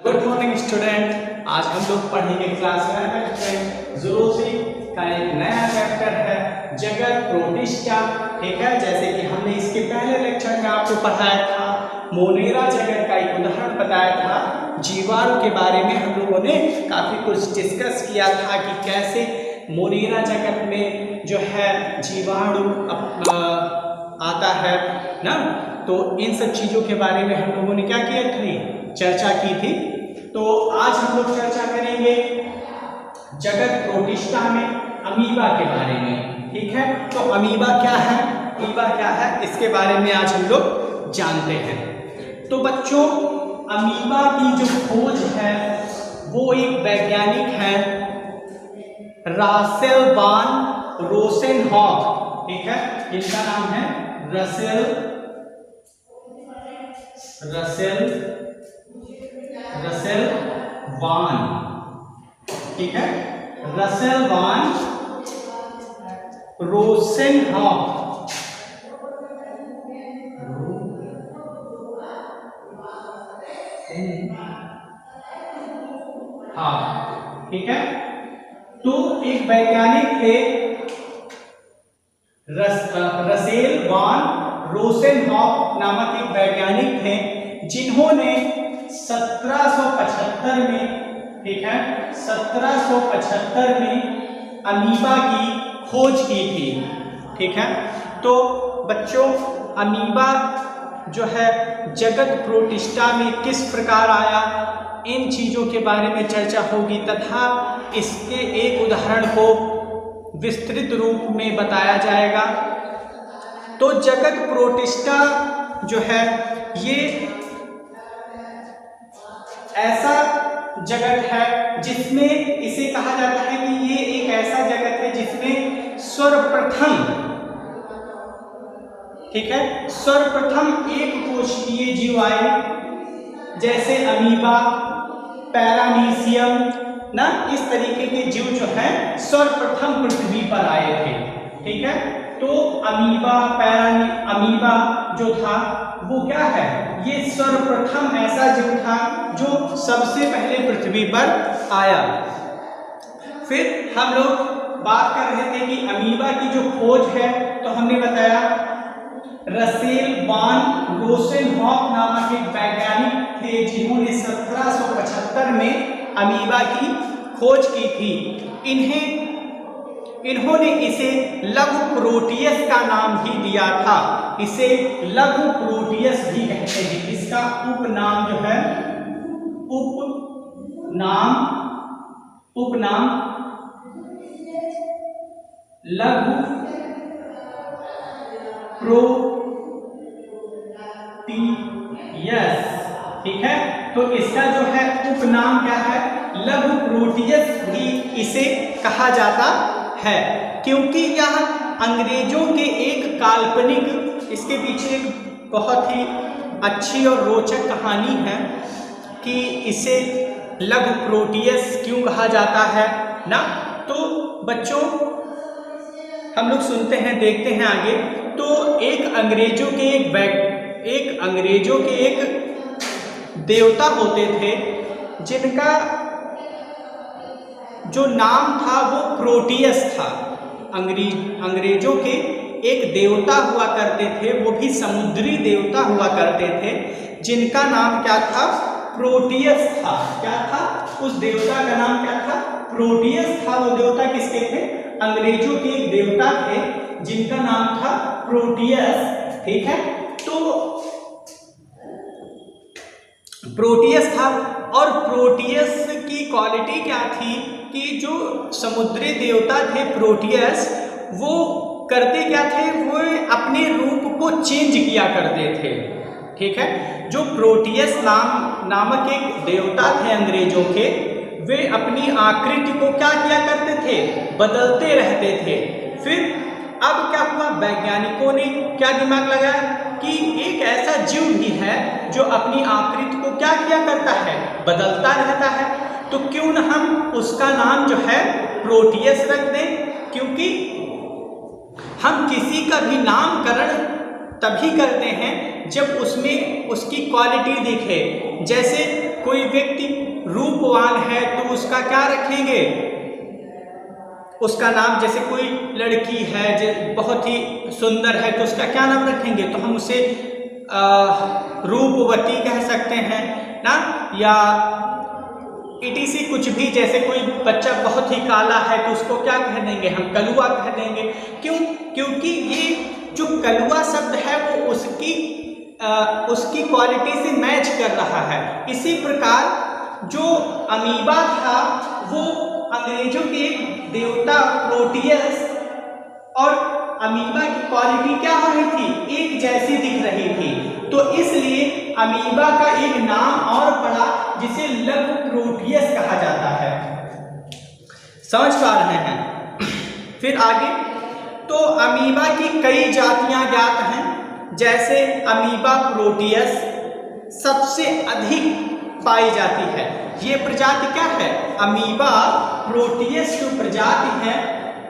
Good morning student. आज हम लोग पढ़ेंगे क्लास 11 में जूलॉजी का एक नया चैप्टर है जगत प्रोटिस्टा। ठीक है, जैसे कि हमने इसके पहले लेक्चर में आपको पढ़ाया था, मोनेरा जगत का एक उदाहरण बताया था। जीवाणु के बारे में हम लोगों ने काफी कुछ डिस्कस किया था कि कैसे मोनेरा जगत में जो है जीवाणु आता है ना। तो इन सब चीजों के बारे में हम लोगों ने क्या किया थी, चर्चा की थी। तो आज हम लोग चर्चा करेंगे जगत प्रोटिस्टा में अमीबा के बारे में। ठीक है, तो अमीबा क्या है, अमीबा क्या है, इसके बारे में आज हम लोग जानते हैं। तो बच्चों, अमीबा की जो खोज है वो एक वैज्ञानिक है रासेल वान रोसेनहॉफ। ठीक है, इनका नाम है रसेल वान। ठीक है, रसेल वान रोसेनहॉफ। हाँ, ठीक है। तो एक वैज्ञानिक थे रसेल वान रोसेनहॉफ नामक एक वैज्ञानिक थे जिन्होंने 1775 में, ठीक है, 1775 में अमीबा की खोज की थी। ठीक है, तो बच्चों, अमीबा जो है जगत प्रोटिस्टा में किस प्रकार आया, इन चीजों के बारे में चर्चा होगी तथा इसके एक उदाहरण को विस्तृत रूप में बताया जाएगा। तो जगत प्रोटिस्टा जो है ये ऐसा जगत है जिसमें इसे कहा जाता है कि ये एक ऐसा जगत है जिसमें सर्वप्रथम, ठीक है, सर्वप्रथम एक कोशिकीय जीव आए, जैसे अमीबा, पैरामीशियम ना, इस तरीके के जीव जो है सर्वप्रथम पृथ्वी पर आए थे। ठीक है, तो अमीबा जो था वो क्या है, ये सर्वप्रथम ऐसा जीव था जो सबसे पहले पृथ्वी पर आया। फिर हम लोग बात कर रहे थे कि अमीबा की जो खोज है, तो हमने बताया रसेल वान रोसेनहॉफ नामक एक वैज्ञानिक थे जिन्होंने 1775 में अमीबा की खोज की थी। इन्होंने इसे लघु प्रोटियस का नाम भी दिया था। इसे लघु प्रोटियस भी कहते हैं। इसका उपनाम जो है, उपनाम लघु प्रोटियस। ठीक है, तो इसका जो है उपनाम क्या है, लघु प्रोटियस भी इसे कहा जाता है, क्योंकि यह अंग्रेजों के एक काल्पनिक, इसके पीछे एक बहुत ही अच्छी और रोचक कहानी है कि इसे लघु प्रोटियस क्यों कहा जाता है ना। तो बच्चों, हम लोग सुनते हैं, देखते हैं आगे। तो एक अंग्रेजों के एक देवता होते थे जिनका जो नाम था वो प्रोटियस था। अंग्रेजों के एक देवता हुआ करते थे, वो भी समुद्री देवता हुआ करते थे, जिनका नाम क्या था, प्रोटियस था। क्या था, उस देवता का नाम क्या था, प्रोटियस था। वो देवता किसके थे, अंग्रेजों के एक देवता थे जिनका नाम था प्रोटियस। ठीक है, तो प्रोटियस था, और प्रोटियस की क्वालिटी क्या थी कि जो समुद्री देवता थे प्रोटियस, वो करते क्या थे, वो अपने रूप को चेंज किया करते थे। ठीक है, जो प्रोटियस नामक एक देवता थे अंग्रेजों के, वे अपनी आकृति को क्या किया करते थे, बदलते रहते थे। फिर अब क्या हुआ, वैज्ञानिकों ने क्या दिमाग लगाया कि एक ऐसा जीव भी है जो अपनी आकृति को क्या किया करता है, बदलता रहता है, तो क्यों न हम उसका नाम जो है प्रोटियस रख दें। क्योंकि हम किसी का भी नामकरण तभी करते हैं जब उसमें उसकी क्वालिटी दिखे। जैसे कोई व्यक्ति रूपवान है तो उसका क्या रखेंगे, उसका नाम, जैसे कोई लड़की है जो बहुत ही सुंदर है तो उसका क्या नाम रखेंगे, तो हम उसे रूपवती कह सकते हैं ना, या इटीसी कुछ भी। जैसे कोई बच्चा बहुत ही काला है तो उसको क्या कह देंगे, हम कलुआ कह देंगे। क्यों? क्योंकि ये जो कलुआ शब्द है वो उसकी क्वालिटी से मैच कर रहा है। इसी प्रकार जो अमीबा था वो अंग्रेजों के देवता प्रोटियस और अमीबा की क्वालिटी क्या हो रही थी, एक जैसी दिख रही थी, तो इसलिए अमीबा का एक नाम और पड़ा जिसे लघु प्रोटियस कहा जाता है। समझ पा रहे हैं? फिर आगे, तो अमीबा की कई जातियां ज्ञात हैं, जैसे अमीबा प्रोटियस सबसे अधिक पाई जाती है। ये प्रजाति क्या है, अमीबा प्रोटियस जो प्रजाति है,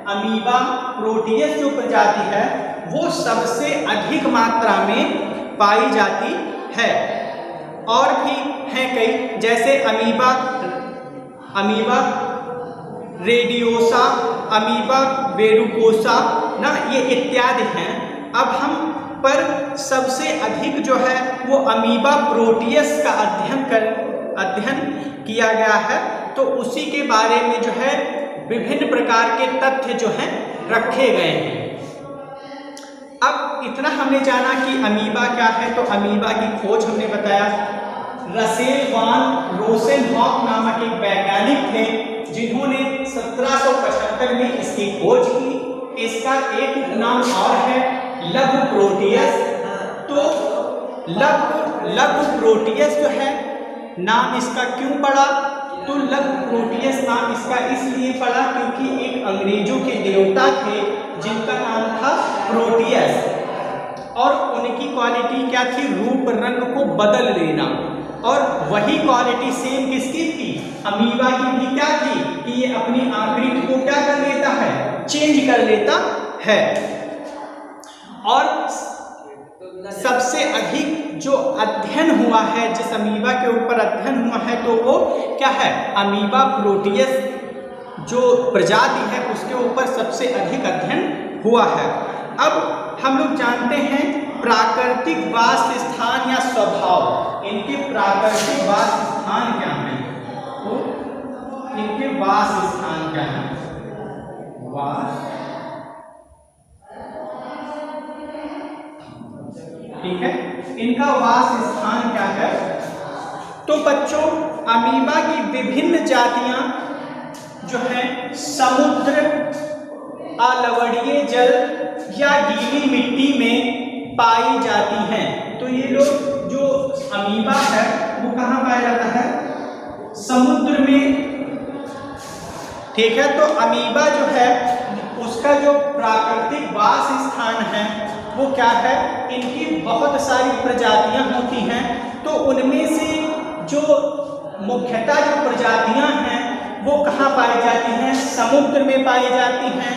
अमीबा प्रोटियस जो प्रजाति है वो सबसे अधिक मात्रा में पाई जाती है। और भी हैं कई, जैसे अमीबा रेडियोसा, अमीबा वेरुकोसा ना, ये इत्यादि हैं। अब हम पर सबसे अधिक जो है वो अमीबा प्रोटियस का अध्ययन किया गया है, तो उसी के बारे में जो है विभिन्न प्रकार के तथ्य जो हैं रखे गए हैं। अब इतना हमने जाना कि अमीबा क्या है, तो अमीबा की खोज हमने बताया। रसेल वान रोसेनहॉफ नामक एक वैज्ञानिक थे जिन्होंने 1775 में इसकी खोज की। इसका एक नाम और है लघु प्रोटियस। तो लघु प्रोटियस जो है नाम इसका क्यों पड़ा, तो लघु प्रोटियस नाम इसका इसलिए पड़ा क्योंकि एक अंग्रेजों के देवता थे जिनका नाम था प्रोटियस, और उनकी क्वालिटी क्या थी, रूप रंग को बदल लेना। और वही क्वालिटी सेम किसकी थी, अमीबा की भी क्या थी कि ये अपनी आकृति को क्या कर लेता है, चेंज कर लेता है। और सबसे अधिक जो अध्ययन हुआ है, जिस अमीबा के ऊपर अध्ययन हुआ है, तो वो क्या है, अमीबा प्रोटियस जो प्रजाति है उसके ऊपर सबसे अधिक अध्ययन हुआ है। अब हम लोग जानते हैं प्राकृतिक वास स्थान या स्वभाव, इनके प्राकृतिक वास स्थान क्या हैं, तो इनके वास स्थान क्या हैं, ठीक है, इनका वास स्थान क्या है। तो बच्चों, अमीबा की विभिन्न जातियां जो है समुद्र, अलवड़ीय जल या गीली मिट्टी में पाई जाती हैं। तो ये लोग जो अमीबा है वो कहाँ पाया जाता है, समुद्र में, ठीक है। तो अमीबा जो है उसका जो प्राकृतिक वास स्थान है वो क्या है, इनकी बहुत सारी प्रजातियां होती हैं, तो उनमें से जो मुख्यतः जो प्रजातियां हैं वो कहाँ पाई जाती हैं, समुद्र में पाई जाती हैं,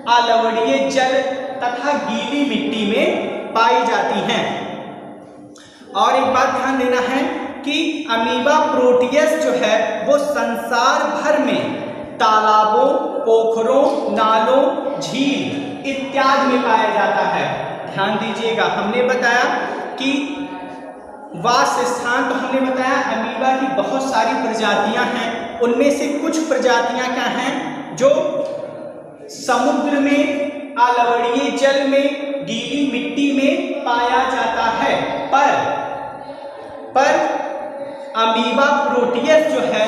अलवड़ीय जल तथा गीली मिट्टी में पाई जाती हैं। और एक बात ध्यान देना है कि अमीबा प्रोटियस जो है वो संसार भर में तालाबों, पोखरों, नालों, झील इत्यादि में पाया जाता है। ध्यान दीजिएगा, हमने बताया कि वास स्थान, तो हमने बताया अमीबा की बहुत सारी प्रजातियां हैं, उनमें से कुछ प्रजातियां क्या हैं जो समुद्र में, अलवड़ीय जल में, गीली मिट्टी में पाया जाता है। पर अमीबा प्रोटियस जो है,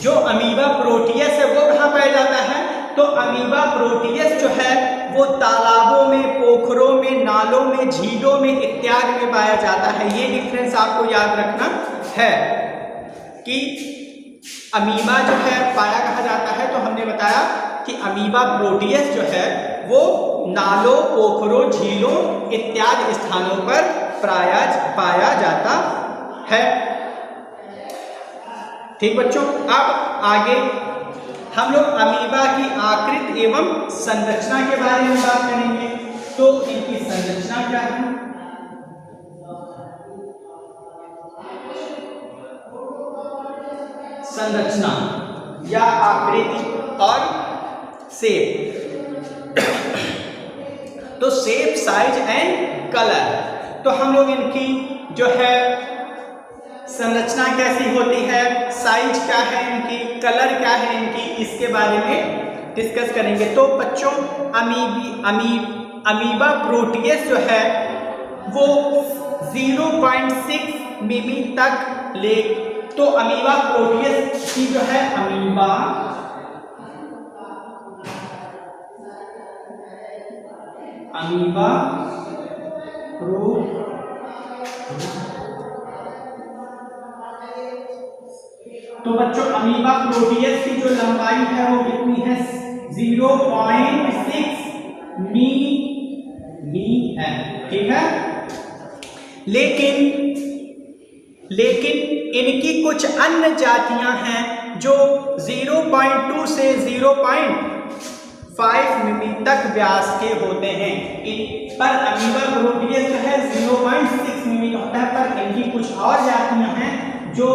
जो अमीबा प्रोटियस है वो कहाँ पाया जाता है, तो अमीबा प्रोटियस जो है वो तालाबों में, पोखरों में, नालों में, झीलों में इत्यादि में पाया जाता है। ये डिफरेंस आपको याद रखना है कि अमीबा जो है पाया कहा जाता है, तो हमने बताया कि अमीबा प्रोटियस जो है वो नालों, पोखरों, झीलों इत्यादि स्थानों पर पाया जाता है। ठीक बच्चों, अब आगे हम लोग अमीबा की आकृति एवं संरचना के बारे में बात करेंगे। तो इनकी संरचना क्या है, संरचना या आकृति और शेप। तो शेप, साइज एंड कलर, तो हम लोग इनकी जो है संरचना कैसी होती है, साइज क्या है इनकी, कलर क्या है इनकी, इसके बारे में डिस्कस करेंगे। तो बच्चों अमीबा प्रोटियस जो है वो 0.6 मिमी तक ले, तो अमीबा प्रोटियस की जो है अमीबा तो बच्चों अमीबा प्रोटियस की जो लंबाई है वो कितनी है, 0.6 मी है, ठीक है। लेकिन इनकी कुछ अन्य जातियां हैं जो 0.2 से 0.5 मिमी तक व्यास के होते हैं। पर अमीबा प्रोटियस जो है 0.6 मिमी का होता है, पर इनकी कुछ और जातियां हैं जो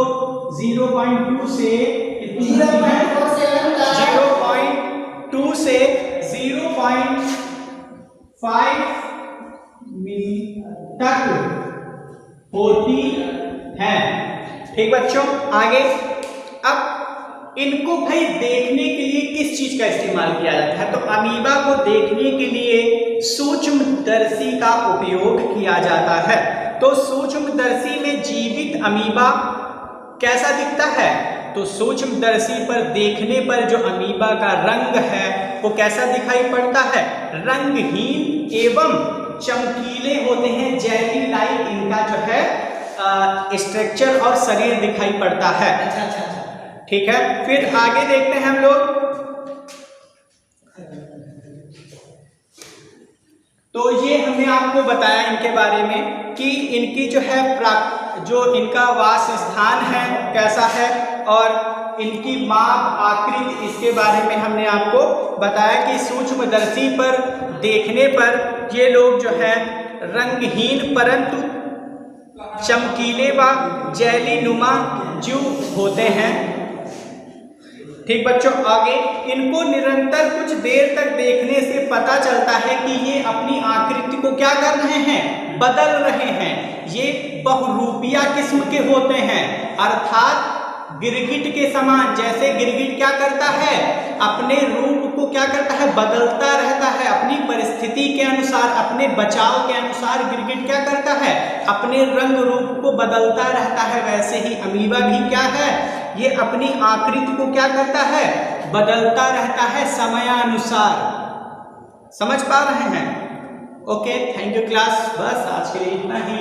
0.2 से 0.2 से 0.5 मिमी तक होती है, ठीक बच्चों। आगे अब इनको भाई देखने के लिए किस चीज का इस्तेमाल किया जाता है, तो अमीबा को देखने के लिए सूक्ष्मदर्शी का उपयोग किया जाता है। तो सूक्ष्मदर्शी में जीवित अमीबा कैसा दिखता है, तो सूक्ष्मदर्शी पर देखने पर जो अमीबा का रंग है वो कैसा दिखाई पड़ता है, रंगहीन एवं चमकीले होते हैं, जेली लाइक इनका जो है स्ट्रक्चर और शरीर दिखाई पड़ता है। अच्छा, ठीक है। फिर आगे देखते हैं हम लोग। तो ये हमने आपको बताया इनके बारे में कि इनकी जो है जो इनका वास स्थान है कैसा है, और इनकी माप, आकृति, इसके बारे में हमने आपको बताया कि सूक्ष्मदर्शी पर देखने पर ये लोग जो है रंगहीन परंतु चमकीले व जेली नुमा जीव होते हैं, ठीक बच्चों। आगे इनको निरंतर कुछ देर तक देखने से पता चलता है कि ये अपनी आकृति को क्या कर रहे हैं, बदल रहे हैं। ये बहुरूपिया किस्म के होते हैं, अर्थात गिरगिट के समान। जैसे गिरगिट क्या करता है, अपने रूप को क्या करता है, बदलता रहता है अपनी परिस्थिति के अनुसार, अपने बचाव के अनुसार गिरगिट क्या करता है, अपने रंग रूप को बदलता रहता है। वैसे ही अमीबा भी क्या है, ये अपनी आकृति को क्या करता है, बदलता रहता है समयानुसार। समझ पा रहे हैं? Okay, thank you class. बस आज के लिए इतना ही।